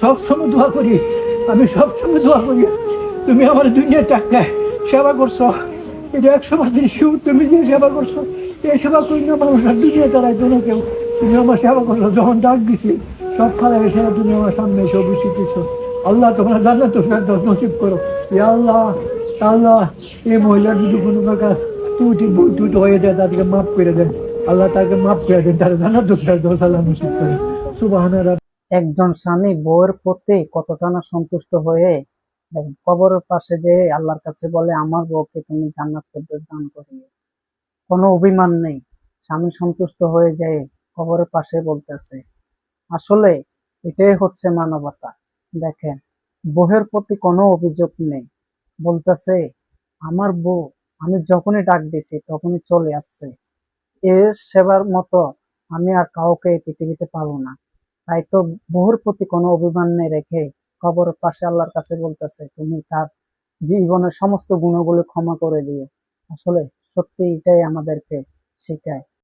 সবসময় দোয়া করি, আমি সবসময় দোয়া করি, তুমি আমার দুনিয়া টাকায় সেবা করছো, এটা 100% তুমি যে সেবা করছো, এই সেবা করি না মানুষ আর দুনিয়া চালাইতো না কেউ। তুমি আমার সেবা করছো, যখন ডাক দিছি সব ফালা এসে তুমি আমার সামনে এসে উপস্থিত দিচ্ছ। আল্লাহ তোমরা জান্নাত ফেরদৌস নসিব করো। ইয়া আল্লাহ, আল্লাহ, এই মহিলার যদি কোনো প্রকার ত্রুটি ভুল ত্রুটি হয়ে যায় তাদেরকে মাফ করে দেন। আল্লাহ তাকে মাফ করে দেন, তারা জান্নাত ফেরদৌস আল্লাহ নসিব করে। সুবহানা রাব্বিকা। একজন স্বামী বউয়ের প্রতি কতটা না সন্তুষ্ট হয়ে কবরের পাশে যে আল্লাহর কাছে বলে, আমার বউকে তুমি জান্নাত ফেরদৌস দান করিও। কোনো অভিমান নেই, স্বামী সন্তুষ্ট হয়ে যায় কবরের পাশে বলতেছে। আসলে এটাই হচ্ছে মানবতা। দেখেন, বউয়ের প্রতি কোনো অভিযোগ নেই, বলতেছে আমার বউ আমি যখনই ডাক দিছি তখনই চলে আসছে, এর সেবার মতো আমি আর কাউকে এই পৃথিবীতে পাবো না। তাই তো বউর প্রতি কোনো অভিমান নেই রেখে কবরের পাশে আল্লাহর কাছে বলতেছে তুমি তার জীবনের সমস্ত গুণগুলো ক্ষমা করে দিও। আসলে সত্যি এটাই আমাদেরকে শেখায়